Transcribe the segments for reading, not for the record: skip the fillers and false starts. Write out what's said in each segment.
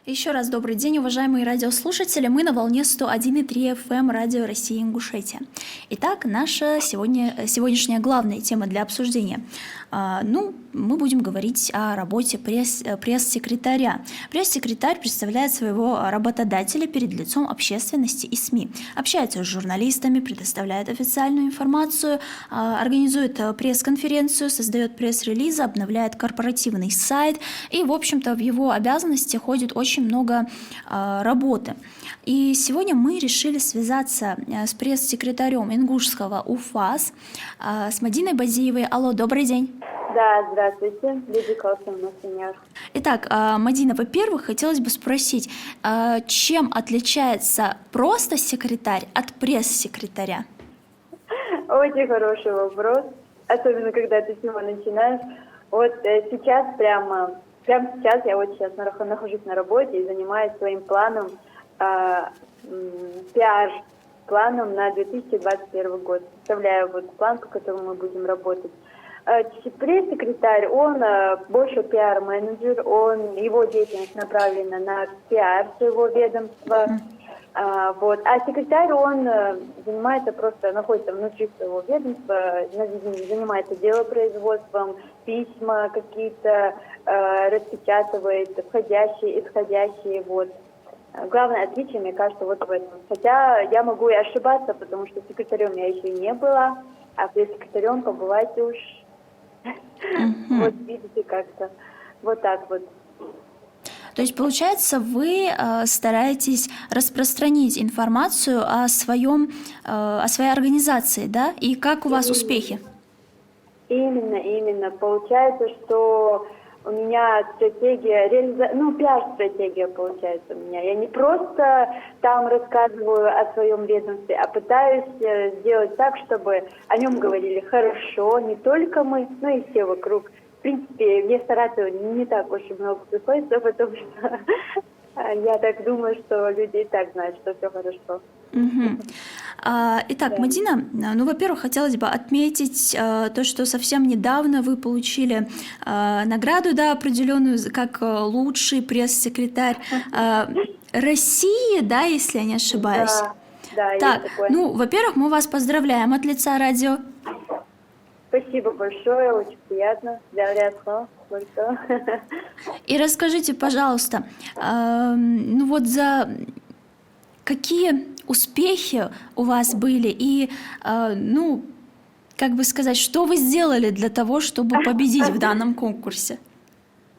Еще раз добрый день, уважаемые радиослушатели. Мы на волне 101,3 FM Радио России Ингушетия. Итак, наша сегодняшняя главная тема для обсуждения. Мы будем говорить о работе пресс-секретаря. Пресс-секретарь представляет своего работодателя перед лицом общественности и СМИ. Общается с журналистами, предоставляет официальную информацию, организует пресс-конференцию, создает пресс-релизы, обновляет корпоративный сайт. И, в общем-то, в его обязанности входит очень много работы. И сегодня мы решили связаться с пресс-секретарем ингушского УФАС, с Мадиной Базиевой. Алло, добрый день. Да, здравствуйте. Лидия Косовна, сеньор. Итак, Мадина, во-первых, хотелось бы спросить, чем отличается просто секретарь от пресс-секретаря? Очень хороший вопрос, особенно когда ты с него начинаешь. Вот сейчас, прямо сейчас, я вот сейчас нахожусь на работе и занимаюсь своим планом, пиар-планом на 2021 год. Составляю вот план, по которому мы будем работать. Пресс-секретарь, он больше пиар-менеджер, его деятельность направлена на пиар своего ведомства. А секретарь, он находится внутри своего ведомства, занимается делопроизводством, письма какие-то распечатывает, входящие, исходящие, вот. Главное отличие, мне кажется, вот в этом. Хотя я могу и ошибаться, потому что секретарем я еще не была, а пресс-секретарем побывать уж... Вот видите, как-то вот так вот. То есть, получается, вы стараетесь распространить информацию о своей организации, да? И как у вас успехи? Именно. Получается, что у меня пиар-стратегия получается у меня. Я не просто там рассказываю о своем ведомстве, а пытаюсь сделать так, чтобы о нем говорили хорошо, не только мы, но и все вокруг. В принципе, мне стараться не так очень много приходится, потому что я так думаю, что люди и так знают, что все хорошо. Итак, Да. Мадина, во-первых, хотелось бы отметить то, что совсем недавно вы получили награду, да, определенную как лучший пресс-секретарь России, да, если я не ошибаюсь. Да, Так, есть такое. во-первых, мы вас поздравляем от лица радио. Спасибо большое, очень приятно. И расскажите, пожалуйста, за какие успехи у вас были и, что вы сделали для того, чтобы победить в данном конкурсе?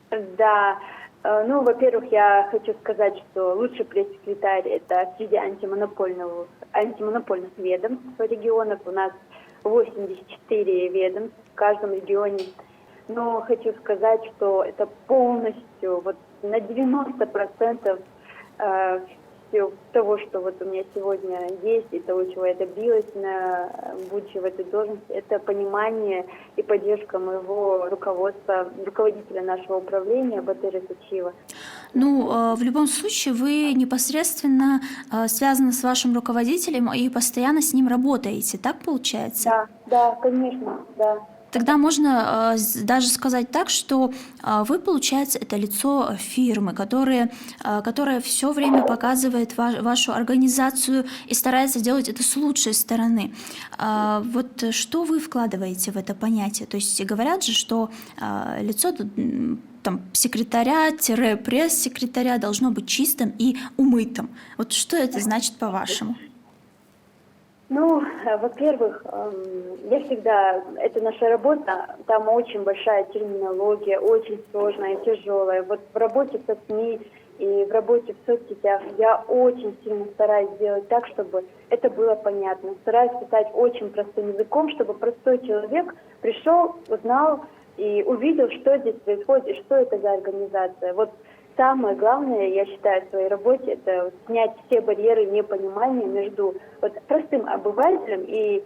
Да, во-первых, я хочу сказать, что лучший пресс-секретарь это среди антимонопольных ведомств регионов. У нас 84 ведомств в каждом регионе. Но хочу сказать, что это полностью, вот на 90% того, что вот у меня сегодня есть, и того, чего я добилась, будучи в этой должности, это понимание и поддержка моего руководителя нашего управления Батыры Сачива. В любом случае, вы непосредственно связаны с вашим руководителем и постоянно с ним работаете, так получается? Да, конечно, да. Тогда можно даже сказать так, что вы, получается, это лицо фирмы, которое все время показывает вашу организацию и старается делать это с лучшей стороны. Вот что вы вкладываете в это понятие? То есть говорят же, что лицо секретаря-пресс-секретаря должно быть чистым и умытым. Вот что это значит по-вашему? Во-первых, это наша работа, там очень большая терминология, очень сложная, тяжелая. Вот в работе со СМИ и в работе в соцсетях я очень сильно стараюсь сделать так, чтобы это было понятно. Стараюсь писать очень простым языком, чтобы простой человек пришел, узнал и увидел, что здесь происходит и что это за организация. Вот самое главное, я считаю, в своей работе, это снять все барьеры непонимания между простым обывателем и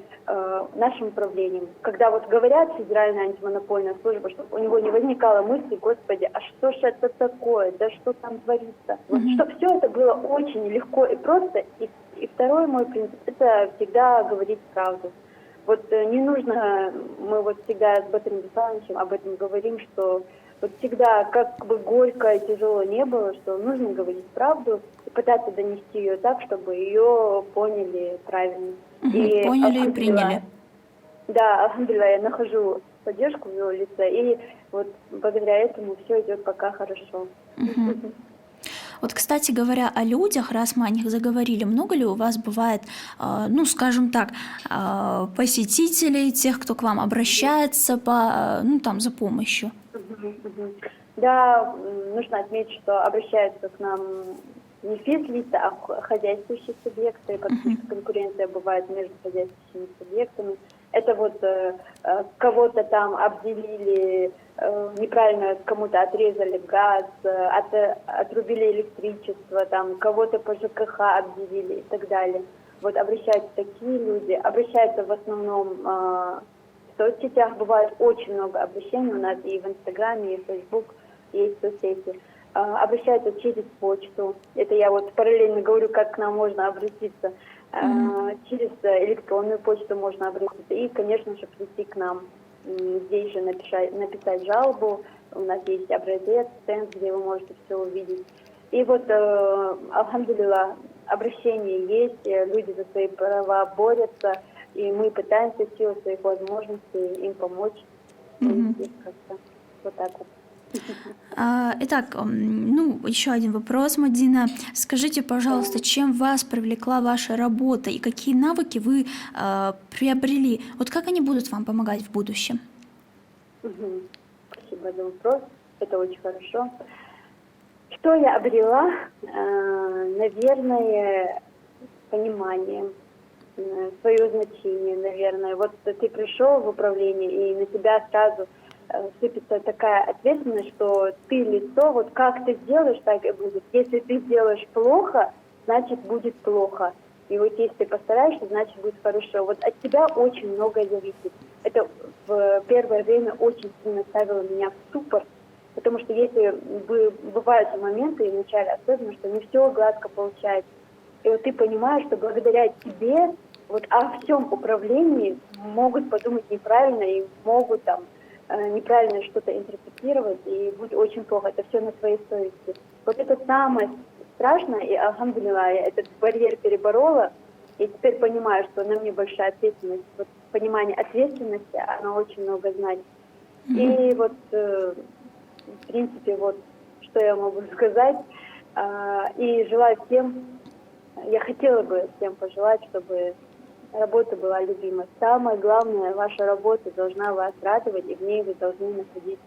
нашим управлением. Когда говорят Федеральная антимонопольная служба, чтобы у него не возникало мысли, господи, а что ж это такое, да что там творится. Чтобы все это было очень легко и просто. И второй мой принцип, это всегда говорить правду. Не нужно, мы всегда с Батыром Вячеславовичем об этом говорим, что Вот всегда, как бы горько и тяжело не было, что нужно говорить правду и пытаться донести ее так, чтобы ее поняли правильно. Мгм. И Поняли и альхамдулилlah, приняли. да, альхамдулилlah, я нахожу поддержку в его лице, и вот благодаря этому все идет пока хорошо. Мгм. Вот, кстати говоря, о людях, раз мы о них заговорили, много ли у вас бывает, ну, скажем так, посетителей, тех, кто к вам обращается ну, там, за помощью? Мгм, мгм. Да, нужно отметить, что обращаются к нам не физлица, а хозяйствующие субъекты, потому что конкуренция бывает между хозяйствующими субъектами. Это вот кого-то там обделили, неправильно кому-то отрезали газ, отрубили электричество, там кого-то по ЖКХ обделили и так далее. Вот обращаются такие люди, обращаются в основном в соцсетях, бывает очень много обращений у нас и в Инстаграме, и в Фейсбук, есть соцсети. Обращаются через почту, это я вот параллельно говорю, как к нам можно обратиться. Через электронную почту можно обратиться и, конечно же, прийти к нам. Здесь же написать жалобу, у нас есть образец, стенд, где вы можете все увидеть. И вот, альхамдулилlah, обращения есть, люди за свои права борются, и мы пытаемся в силу своих возможностей им помочь. И как-то вот так вот. Итак, ну, еще один вопрос, Мадина. Скажите, пожалуйста, чем вас привлекла ваша работа и какие навыки вы приобрели? Вот как они будут вам помогать в будущем? Спасибо за вопрос. Это очень хорошо. Что я обрела? Наверное, понимание, свое значение, наверное. Вот ты пришел в управление, и на тебя сразу сыпется такая ответственность, что ты лицо, вот как ты сделаешь, так и будет. Если ты сделаешь плохо, значит будет плохо. И вот если ты постараешься, значит будет хорошо. Вот от тебя очень многое зависит. Это в первое время очень сильно ставило меня в ступор, потому что если бывают моменты, и вначале особенно, что не все гладко получается. И вот ты понимаешь, что благодаря тебе вот о всем управлении могут подумать неправильно и могут там неправильно что-то интерпретировать, и будет очень плохо. Это все на твоей совести. Вот это самое страшное, и альхамдулилlah, я этот барьер переборола, и теперь понимаю, что на мне большая ответственность. Вот понимание ответственности, оно очень много значит. И вот, в принципе, вот, что я могу сказать. И желаю всем, я хотела бы всем пожелать, чтобы работа была любима. Самое главное, ваша работа должна вас радовать, и в ней вы должны находить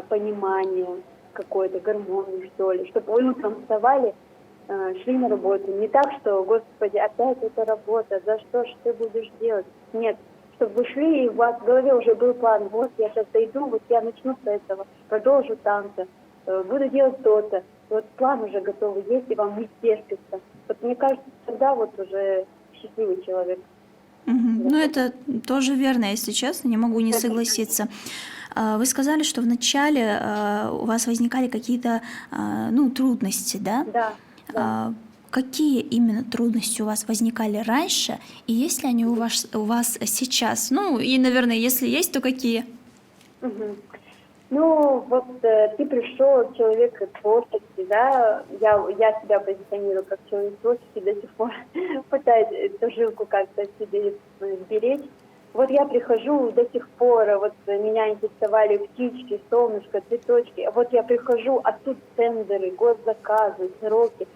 понимание, какое-то гармонию, что ли. Чтобы вы утром вставали, шли на работу. Не так, что, Господи, опять эта работа, за что ж ты будешь делать? Нет, чтобы вы шли, и у вас в голове уже был план. Вот я сейчас дойду, вот я начну с этого, продолжу танцы, буду делать то-то. Вот план уже готовый есть, и вам не терпится. Вот мне кажется, тогда вот уже счастливый человек. Ну, это тоже верно, если честно, не могу не согласиться. Вы сказали, что вначале у вас возникали какие-то, ну, трудности, да? Да. Какие именно трудности у вас возникали раньше, и есть ли они у вас сейчас? Ну, и, наверное, если есть, то какие? Ну, вот ты пришел, человек творческий, да, я себя позиционирую как человек творческий, до сих пор пытаюсь эту жилку как-то себе сберечь. Вот я прихожу до сих пор, вот меня интересовали птички, солнышко, цветочки, вот я прихожу, а тут тендеры, госзаказы, сроки.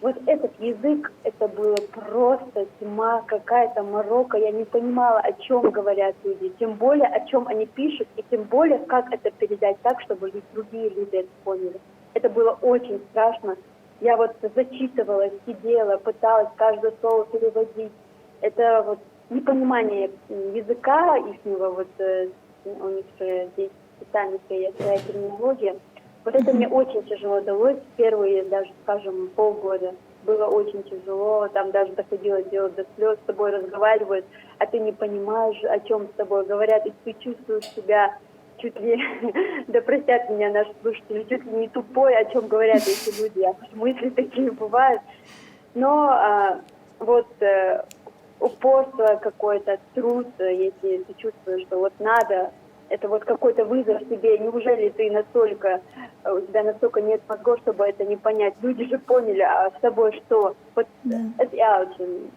Вот этот язык, это было просто тьма, какая-то морока. Я не понимала, о чем говорят люди, тем более, о чем они пишут, и тем более, как это передать так, чтобы другие люди это поняли. Это было очень страшно. Я вот зачитывалась, сидела, пыталась каждое слово переводить. Это вот непонимание языка ихнего, вот у них же здесь специальная своя терминология. Вот это мне очень тяжело далось, первые даже, скажем, полгода. Было очень тяжело, там даже доходило дело до слез, с тобой разговаривают, а ты не понимаешь, о чем с тобой говорят, и ты чувствуешь себя чуть ли, да простят меня наши слушатели, чуть ли не тупой, о чем говорят эти люди, а мысли такие бывают. Но вот упорство какое-то, труд, если ты чувствуешь, что вот надо, это вот какой-то вызов себе. Неужели ты настолько, у тебя настолько нет мозгов, чтобы это не понять? Люди же поняли, а с тобой что? Вот это я очень...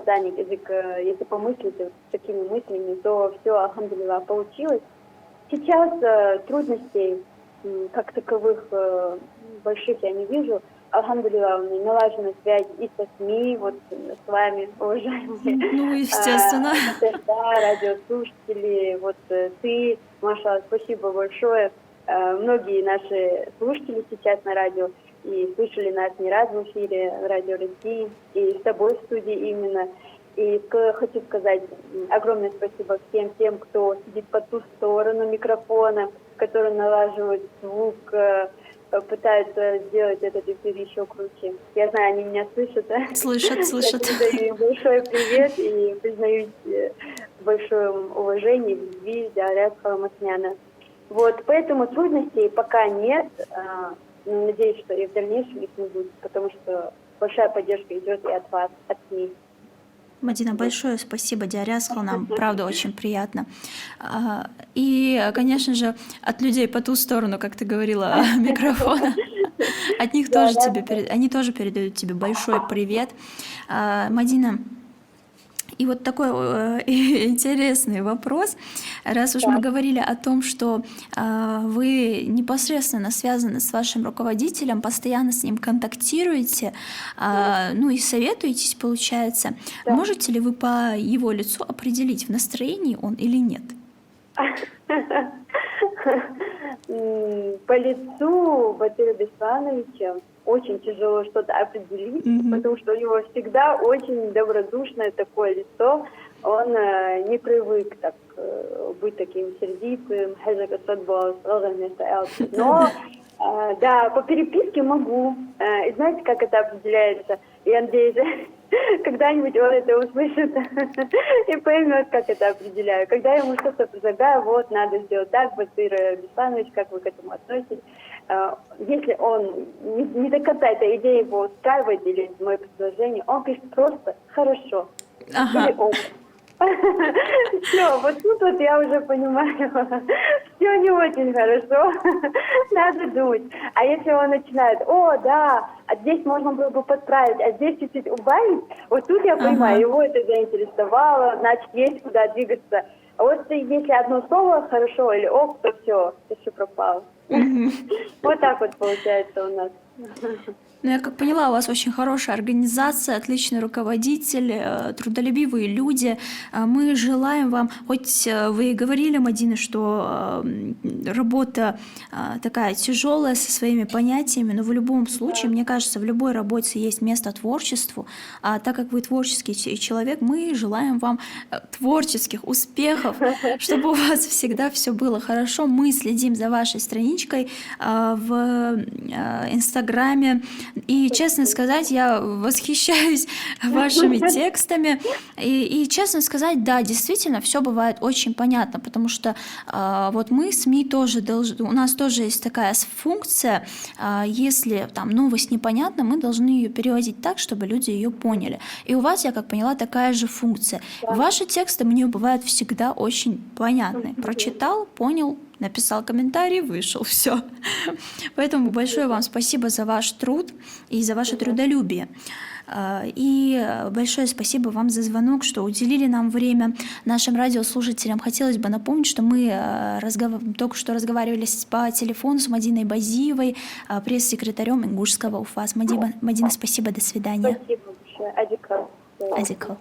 Даник, язык, если помыслить вот такими мыслями, то все, алхамдулилlah, получилось. Сейчас трудностей как таковых больших я не вижу. Алхамдулилlah, у меня налажена связь и со СМИ, вот с вами, уважаемые. Ну, естественно. Радиослушатели, вот ты, Маша, спасибо большое. Многие наши слушатели сейчас на радио и слышали нас не раз в эфире Радио России, и с тобой в студии именно. И хочу сказать огромное спасибо всем тем, кто сидит по ту сторону микрофона, которые налаживают звук, пытаются сделать этот эфир еще круче. Я знаю, они меня слышат. Слышат. Я передаю им большой привет и признаюсь в большом уважении, в любви Диарят Халамасняна. Вот, поэтому трудностей пока нет. Надеюсь, что и в дальнейшем их не будет, потому что большая поддержка идет и от вас, от СМИ. Мадина, большое спасибо, Диарясхал, нам правда очень приятно. И, конечно же, от людей по ту сторону, как ты говорила, микрофона, от них тоже они тоже передают тебе большой привет. Мадина, и вот такой интересный вопрос. Раз уж мы говорили о том, что вы непосредственно связаны с вашим руководителем, постоянно с ним контактируете, ну и советуетесь, получается, можете ли вы по его лицу определить, в настроении он или нет? По лицу Батыра Беслановича очень тяжело что-то определить, потому что у него всегда очень добродушное такое лицо. Он не привык так быть таким сердитым. Но да, по переписке могу. И знаете, как это определяется? Я надеюсь, когда-нибудь он это услышит и поймет, как это определяю. Когда я ему что-то предлагаю, вот, надо сделать так, Батыр Бесланович, как вы к этому относитесь? Если он не до конца эта идея его устраивает или мое предложение, он пишет просто «хорошо». Или «ок». Все, вот тут вот я уже понимаю, все не очень хорошо, надо думать. А если он начинает, о, да, а здесь можно было бы подправить, а здесь чуть-чуть убавить, вот тут я понимаю, его это заинтересовало, значит, есть куда двигаться. А вот если одно слово хорошо или ок, то все пропало. Вот так вот получается у нас. Ну, я как поняла, у вас очень хорошая организация, отличный руководитель, трудолюбивые люди. Мы желаем вам, хоть вы и говорили, Мадина, что работа такая тяжелая со своими понятиями, но в любом случае, мне кажется, в любой работе есть место творчеству. А так как вы творческий человек, мы желаем вам творческих успехов, чтобы у вас всегда все было хорошо. Мы следим за вашей страничкой в Инстаграме. И, честно сказать, я восхищаюсь вашими текстами. И, честно сказать, да, действительно, все бывает очень понятно, потому что вот мы, СМИ, тоже у нас тоже есть такая функция, если там новость непонятна, мы должны ее переводить так, чтобы люди ее поняли. И у вас, я как поняла, такая же функция. Ваши тексты мне бывают всегда очень понятны. Прочитал, понял, написал комментарий, вышел, все. Поэтому большое вам спасибо за ваш труд и за ваше трудолюбие. И большое спасибо вам за звонок, что уделили нам время, нашим радиослушателям. Хотелось бы напомнить, что мы только что разговаривали по телефону с Мадиной Базиевой, пресс-секретарем Ингушского УФАС. Мадина, спасибо, до свидания. Спасибо большое. Адикал. Адикал.